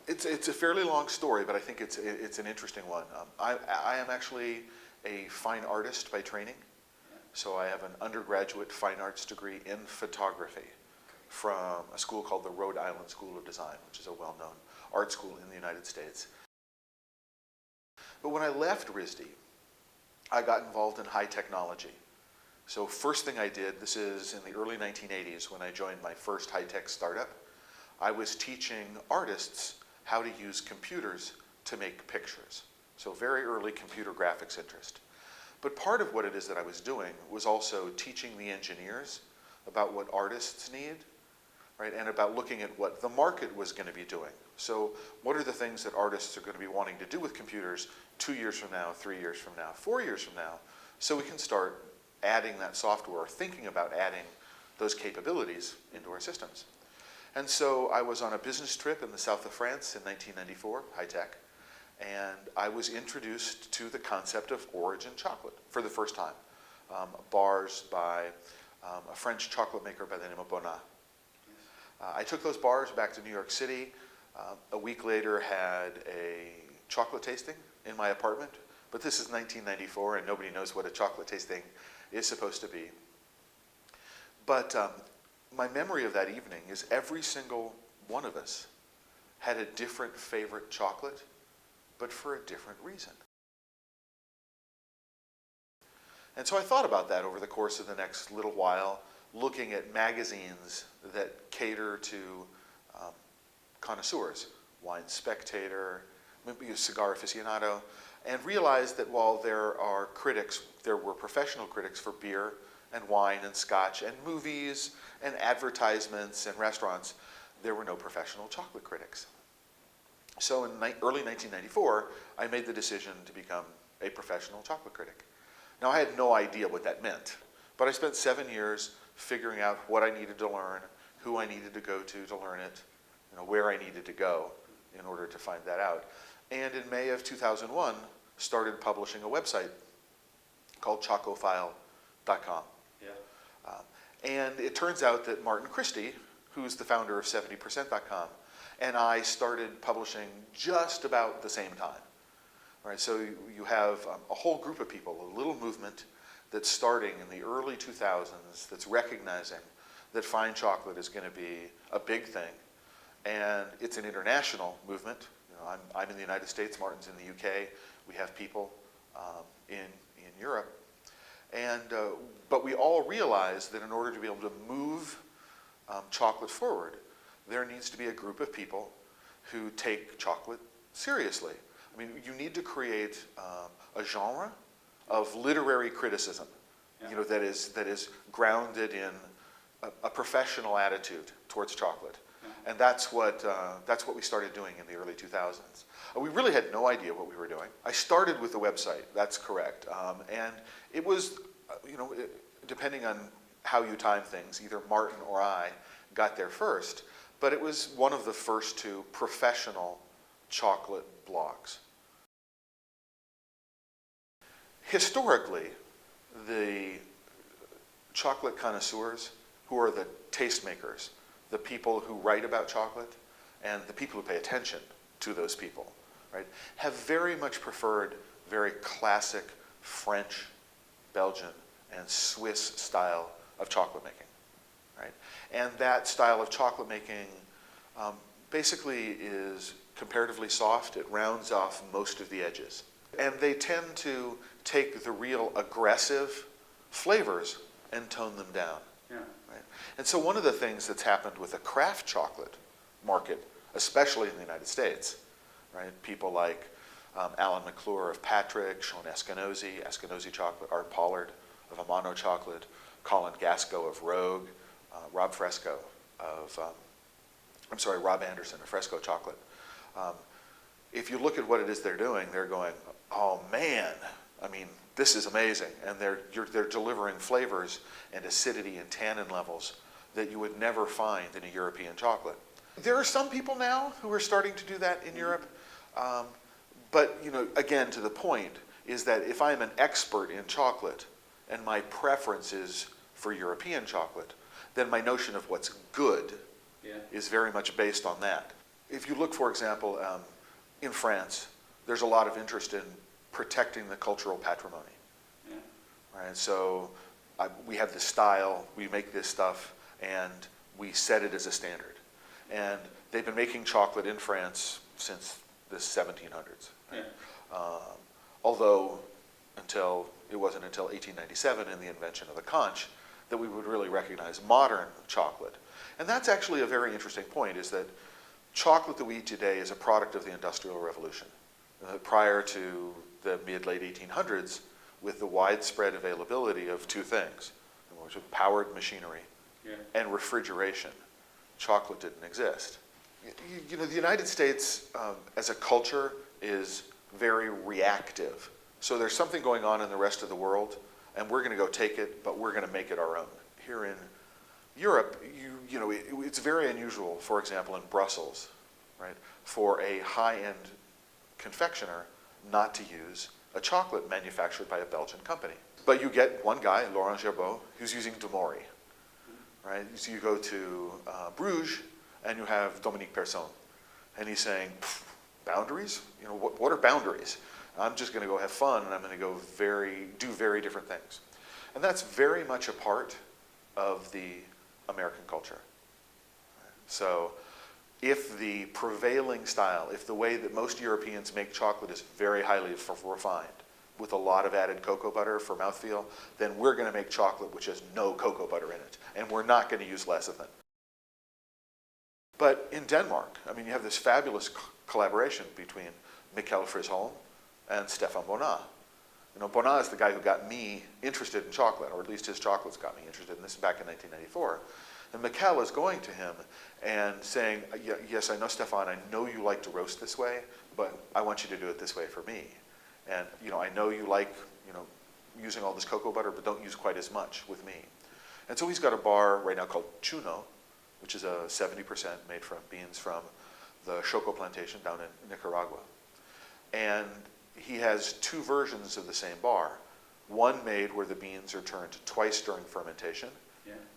It's a fairly long story, but I think it's an interesting one. I am actually a fine artist by training, so I have an undergraduate fine arts degree in photography from a school called the Rhode Island School of Design, which is a well-known art school in the United States. But when I left RISD, I got involved in high technology. So first thing I did, this is in the early 1980s when I joined my first high-tech startup, I was teaching artists how to use computers to make pictures. So very early computer graphics interest. But part of what it is that I was doing was also teaching the engineers about what artists need, right? And about looking at what the market was going to be doing. So what are the things that artists are going to be wanting to do with computers 2 years from now, 3 years from now, 4 years from now, so we can start adding that software or thinking about adding those capabilities into our systems. And so I was on a business trip in the south of France in 1994, high tech, and I was introduced to the concept of origin chocolate for the first time. Bars by a French chocolate maker by the name of Bonnat. I took those bars back to New York City. A week later had a chocolate tasting in my apartment, but this is 1994 and nobody knows what a chocolate tasting is supposed to be. But my memory of that evening is every single one of us had a different favorite chocolate, but for a different reason. And so I thought about that over the course of the next little while, looking at magazines that cater to connoisseurs, Wine Spectator, maybe Cigar Aficionado, and realized that while there are critics, there were professional critics for beer and wine and scotch and movies and advertisements and restaurants, there were no professional chocolate critics. So in early 1994, I made the decision to become a professional chocolate critic. Now I had no idea what that meant, but I spent 7 years figuring out what I needed to learn, who I needed to go to learn it, where I needed to go in order to find that out. And in May of 2001, started publishing a website called chocophile.com. Yeah. And it turns out that Martin Christie, who's the founder of 70%.com, and I started publishing just about the same time. Right, so you have a whole group of people, a little movement that's starting in the early 2000s that's recognizing that fine chocolate is going to be a big thing. And it's an international movement. I'm in the United States, Martin's in the UK. We have people in Europe. And, but we all realize that in order to be able to move chocolate forward, there needs to be a group of people who take chocolate seriously. I mean, you need to create a genre of literary criticism, yeah, that is grounded in a professional attitude towards chocolate. And that's what we started doing in the early 2000s. We really had no idea what we were doing. I started with the website, that's correct. And it was, depending on how you time things, either Martin or I got there first, but it was one of the first two professional chocolate blogs. Historically, the chocolate connoisseurs, who are the tastemakers, the people who write about chocolate, and the people who pay attention to those people, right, have very much preferred very classic French, Belgian, and Swiss style of chocolate making, right? And that style of chocolate making basically is comparatively soft. It rounds off most of the edges. And they tend to take the real aggressive flavors and tone them down. Yeah. Right? And so one of the things that's happened with the craft chocolate market, especially in the United States, right? People like Alan McClure of Patrick, Sean Eskenazi Chocolate, Art Pollard of Amano Chocolate, Colin Gasco of Rogue, Rob Anderson of Fresco Chocolate. If you look at what it is they're doing, they're going, oh man, I mean, this is amazing. And they're delivering flavors and acidity and tannin levels that you would never find in a European chocolate. There are some people now who are starting to do that in Europe. But again, to the point is that if I'm an expert in chocolate and my preference is for European chocolate, then my notion of what's good is very much based on that. If you look, for example, in France, there's a lot of interest in protecting the cultural patrimony. Yeah. Right? So we have this style, we make this stuff, and we set it as a standard. And they've been making chocolate in France since the 1700s. Yeah. Although it wasn't until 1897 in the invention of the conch that we would really recognize modern chocolate. And that's actually a very interesting point, is that chocolate that we eat today is a product of the Industrial Revolution. Prior to the mid-late 1800s, with the widespread availability of two things, which was powered machinery and refrigeration, chocolate didn't exist. You know, the United States as a culture is very reactive. So there's something going on in the rest of the world, and we're going to go take it, but we're going to make it our own. Here in Europe, you know, it's very unusual, for example, in Brussels, right, for a high-end confectioner not to use a chocolate manufactured by a Belgian company. But you get one guy, Laurent Gerbeau, who's using Dumory, right? So you go to Bruges, and you have Dominique Persson, and he's saying, boundaries? You know, what are boundaries? I'm just going to go have fun, and I'm going to go do very different things. And that's very much a part of the American culture. So if the prevailing style, if the way that most Europeans make chocolate is very highly refined, with a lot of added cocoa butter for mouthfeel, then we're going to make chocolate which has no cocoa butter in it, and we're not going to use lecithin. But in Denmark, I mean, you have this fabulous collaboration between Mikkel Frisholm and Stefan Bonnat. You know, Bonnat is the guy who got me interested in chocolate, or at least his chocolates got me interested in this back in 1994. And Mikkel is going to him and saying, yes, I know, Stefan, I know you like to roast this way, but I want you to do it this way for me. And, you know, I know you like, you know, using all this cocoa butter, but don't use quite as much with me. And so he's got a bar right now called Chuno, which is a 70% made from beans from the Choco plantation down in Nicaragua. And he has two versions of the same bar. One made where the beans are turned twice during fermentation,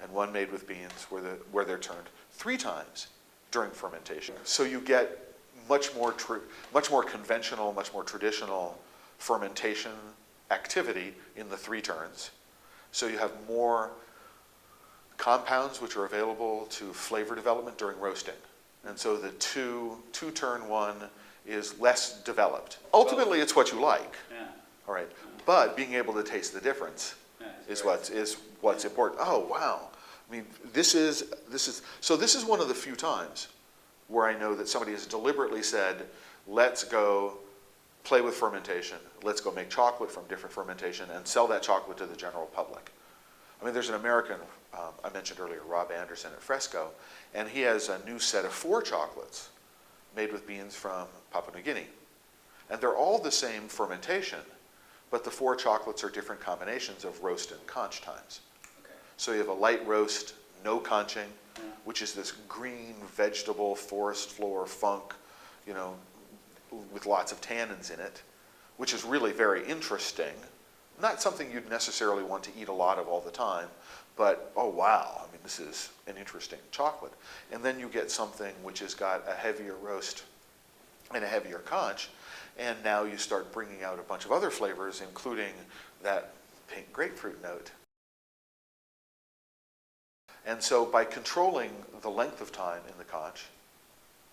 and one made with beans where they're turned 3 times during fermentation. So you get much more conventional, much more traditional fermentation activity in the 3 turns. So you have more compounds which are available to flavor development during roasting. And so the two-turn one is less developed. Ultimately, it's what you like. Yeah. All right. But being able to taste the difference is what's important. Oh, wow. I mean, this is one of the few times where I know that somebody has deliberately said, let's go play with fermentation. Let's go make chocolate from different fermentation and sell that chocolate to the general public. I mean, there's an American, I mentioned earlier, Rob Anderson at Fresco, and he has a new set of 4 chocolates made with beans from Papua New Guinea. And they're all the same fermentation, but the 4 chocolates are different combinations of roast and conch times. Okay. So you have a light roast, no conching, which is this green vegetable forest floor funk, you know, with lots of tannins in it, which is really very interesting. Not something you'd necessarily want to eat a lot of all the time, but oh wow, I mean, this is an interesting chocolate. And then you get something which has got a heavier roast and a heavier conch, and now you start bringing out a bunch of other flavors, including that pink grapefruit note. And so by controlling the length of time in the conch,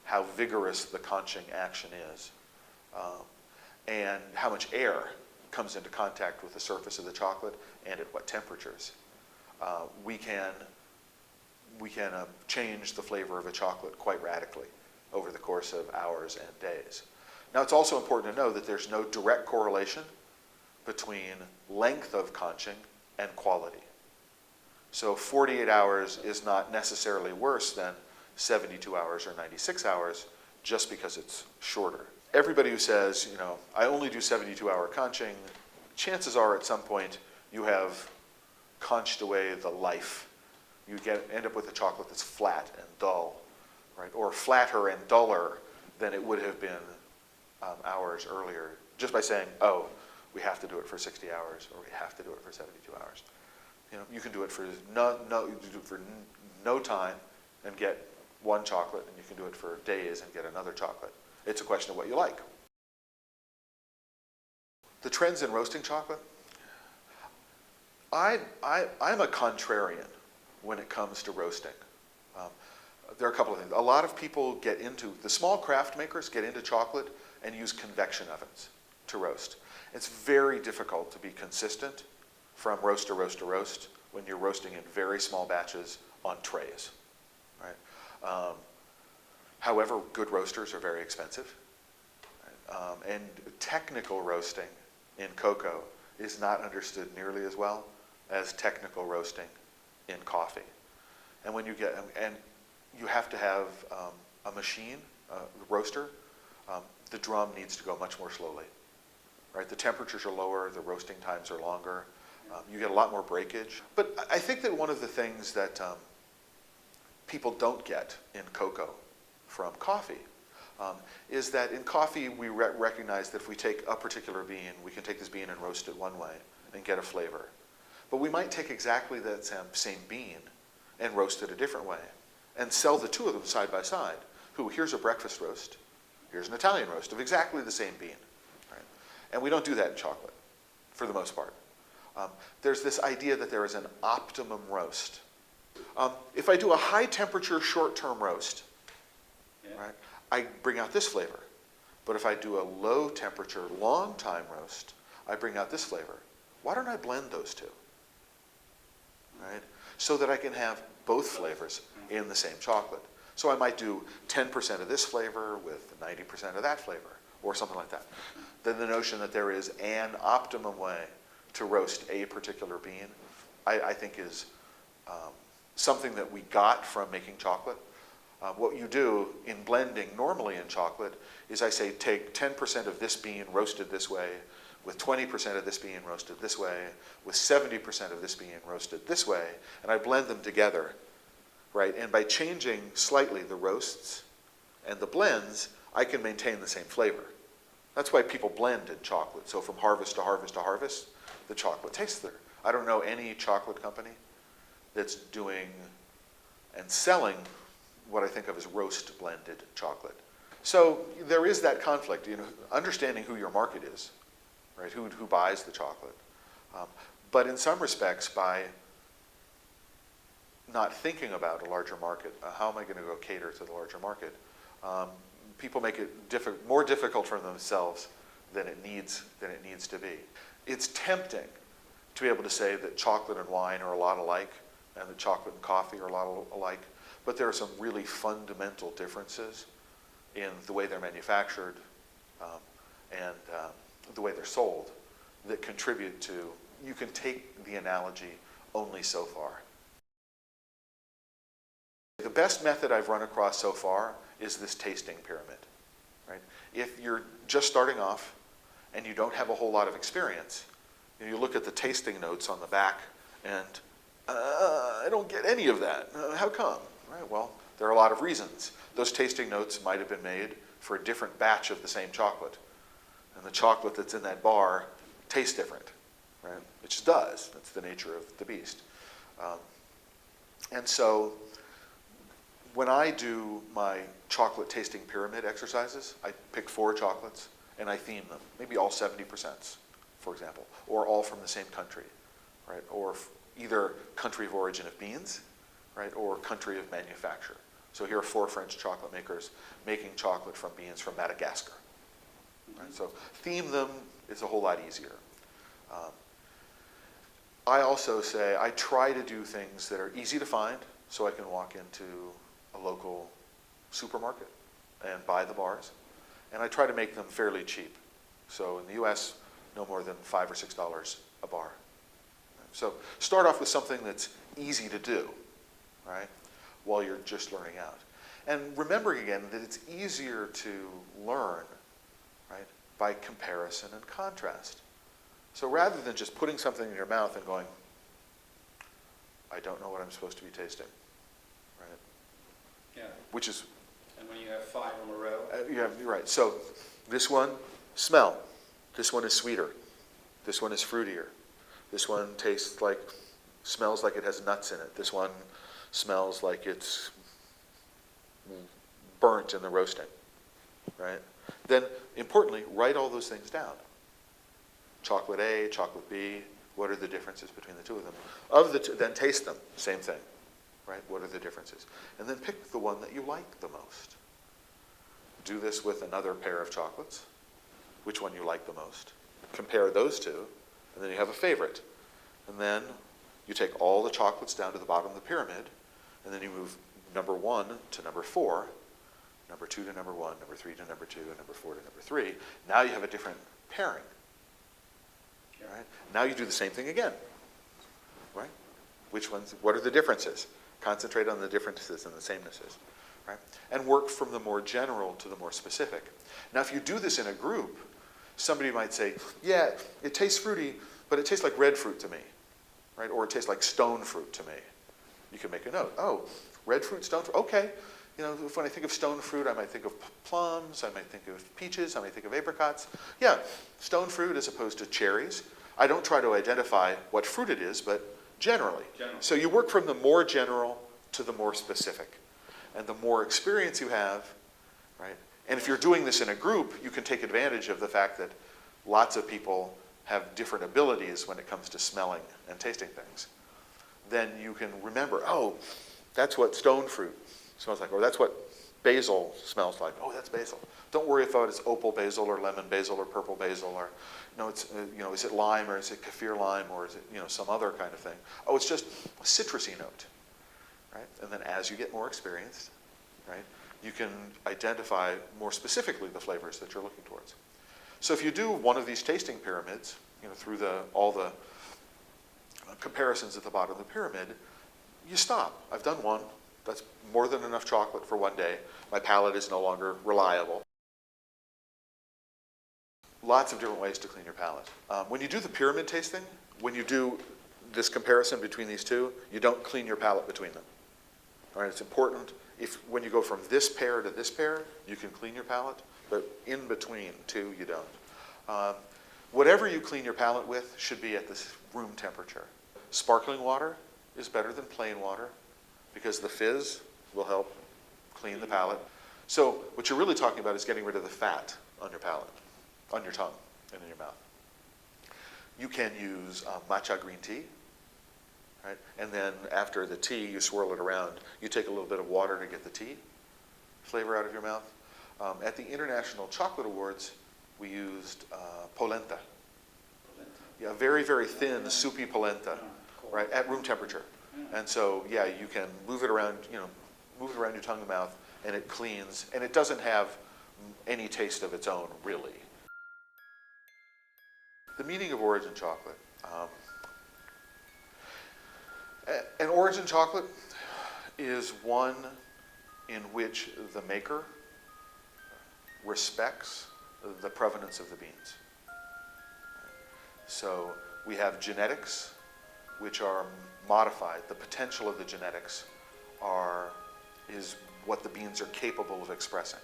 how vigorous the conching action is, and how much air comes into contact with the surface of the chocolate and at what temperatures, we can change the flavor of a chocolate quite radically over the course of hours and days. Now, it's also important to know that there's no direct correlation between length of conching and quality. So 48 hours is not necessarily worse than 72 hours or 96 hours just because it's shorter. Everybody who says, you know, I only do 72-hour conching, chances are at some point you have conched away the life. You end up with a chocolate that's flat and dull, right? Or flatter and duller than it would have been hours earlier, just by saying, oh, we have to do it for 60 hours or we have to do it for 72 hours. You know, you can do it for no time and get one chocolate, and you can do it for days and get another chocolate. It's a question of what you like. The trends in roasting chocolate? I'm a contrarian when it comes to roasting. There are a couple of things. A lot of people get into, the small craft makers get into chocolate and use convection ovens to roast. It's very difficult to be consistent from roast to roast to roast when you're roasting in very small batches on trays, right? However, good roasters are very expensive. Right? And technical roasting in cocoa is not understood nearly as well as technical roasting in coffee. And when you get, and you have to have a machine, a roaster. The drum needs to go much more slowly, right? The temperatures are lower, the roasting times are longer. You get a lot more breakage. But I think that one of the things that people don't get in cocoa from coffee is that in coffee we recognize that if we take a particular bean, we can take this bean and roast it one way and get a flavor. But we might take exactly that same bean and roast it a different way and sell the two of them side by side. Here's a breakfast roast, here's an Italian roast of exactly the same bean. Right? And we don't do that in chocolate, for the most part. There's this idea that there is an optimum roast. If I do a high temperature short-term roast, right, I bring out this flavor. But if I do a low temperature long time roast, I bring out this flavor. Why don't I blend those two? Right? So that I can have both flavors in the same chocolate. So I might do 10% of this flavor with 90% of that flavor, or something like that. Then the notion that there is an optimum way to roast a particular bean, I think is something that we got from making chocolate. What you do in blending normally in chocolate is I say take 10% of this bean roasted this way, with 20% of this bean roasted this way, with 70% of this bean roasted this way, and I blend them together, right? And by changing slightly the roasts and the blends, I can maintain the same flavor. That's why people blend in chocolate. So from harvest to harvest to harvest, the chocolate tastes there. I don't know any chocolate company that's doing and selling what I think of as roast blended chocolate. So there is that conflict, understanding who your market is, right? Who buys the chocolate. But in some respects, by not thinking about a larger market, how am I going to go cater to the larger market? People make it more difficult for themselves than it needs to be. It's tempting to be able to say that chocolate and wine are a lot alike, and that chocolate and coffee are a lot alike, but there are some really fundamental differences in the way they're manufactured and the way they're sold that contribute to, you can take the analogy only so far. The best method I've run across so far is this tasting pyramid. Right? If you're just starting off and you don't have a whole lot of experience, you look at the tasting notes on the back and I don't get any of that. How come? Right? Well, there are a lot of reasons. Those tasting notes might have been made for a different batch of the same chocolate. And the chocolate that's in that bar tastes different. Right? It just does. That's the nature of the beast. And so when I do my chocolate tasting pyramid exercises, I pick 4 chocolates and I theme them. Maybe all 70%, for example, or all from the same country, right? Or either country of origin of beans, right, or country of manufacture. So here are 4 French chocolate makers making chocolate from beans from Madagascar. Right? So theme them is a whole lot easier. I also say I try to do things that are easy to find, so I can walk into a local supermarket and buy the bars. And I try to make them fairly cheap. So in the US, no more than $5 or $6 a bar. So start off with something that's easy to do, right, while you're just learning out. And remembering again that it's easier to learn, right, by comparison and contrast. So rather than just putting something in your mouth and going, I don't know what I'm supposed to be tasting, right? Yeah. Which is... And when you have 5 in a row? Yeah, you're right. So this one, smell. This one is sweeter. This one is fruitier. This one tastes like, smells like it has nuts in it. This one smells like it's burnt in the roasting, right? Then, importantly, write all those things down. Chocolate A, chocolate B, what are the differences between the two of them? Of the two, then taste them, same thing, right? What are the differences? And then pick the one that you like the most. Do this with another pair of chocolates, which one you like the most. Compare those two, and then you have a favorite. And then you take all the chocolates down to the bottom of the pyramid, and then you move number 1 to number 4, number 2 to number 1, number 3 to number 2, and number 4 to number 3. Now you have a different pairing. Right? Now you do the same thing again. Right? Which ones, what are the differences? Concentrate on the differences and the samenesses. Right? And work from the more general to the more specific. Now if you do this in a group, somebody might say, yeah, it tastes fruity, but it tastes like red fruit to me. Right? Or it tastes like stone fruit to me. You can make a note. Oh, red fruit, stone fruit, okay. You know, when I think of stone fruit, I might think of plums, I might think of peaches, I might think of apricots. Yeah, stone fruit as opposed to cherries. I don't try to identify what fruit it is, but generally. So you work from the more general to the more specific. And the more experience you have, right? And if you're doing this in a group, you can take advantage of the fact that lots of people have different abilities when it comes to smelling and tasting things. Then you can remember, oh, that's what stone fruit smells like, or that's what basil smells like. Oh, that's basil. Don't worry if it's opal basil or lemon basil or purple basil, or it's is it lime or is it kaffir lime or is it some other kind of thing. Oh, it's just a citrusy note, right? And then as you get more experienced, right, you can identify more specifically the flavors that you're looking towards. So if you do one of these tasting pyramids, through all the comparisons at the bottom of the pyramid, you stop. I've done one. That's more than enough chocolate for one day. My palate is no longer reliable. Lots of different ways to clean your palate. When you do the pyramid tasting, when you do this comparison between these two, you don't clean your palate between them. All right, it's important. When you go from this pair to this pair, you can clean your palate, but in between two, you don't. Whatever you clean your palate with should be at this room temperature. Sparkling water is better than plain water because the fizz will help clean the palate. So what you're really talking about is getting rid of the fat on your palate, on your tongue, and in your mouth. You can use matcha green tea, right? And then after the tea, you swirl it around. You take a little bit of water to get the tea flavor out of your mouth. At the International Chocolate Awards, we used polenta. Yeah, very, very thin, soupy polenta, right, at room temperature. And so, yeah, you can move it around, move it around your tongue and mouth, and it cleans, and it doesn't have any taste of its own, really. The meaning of origin chocolate. An origin chocolate is one in which the maker respects the provenance of the beans. So we have genetics, which are modified. The potential of the genetics is what the beans are capable of expressing.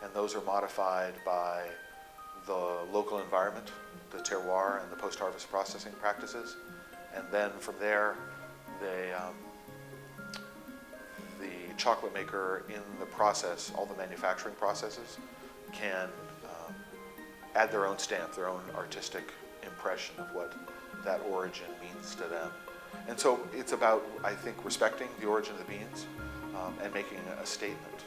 And those are modified by the local environment, the terroir, and the post-harvest processing practices. And then from there, the chocolate maker in the process, all the manufacturing processes, can add their own stamp, their own artistic impression of what that origin means to them. And so it's about, I think, respecting the origin of the beans and making a statement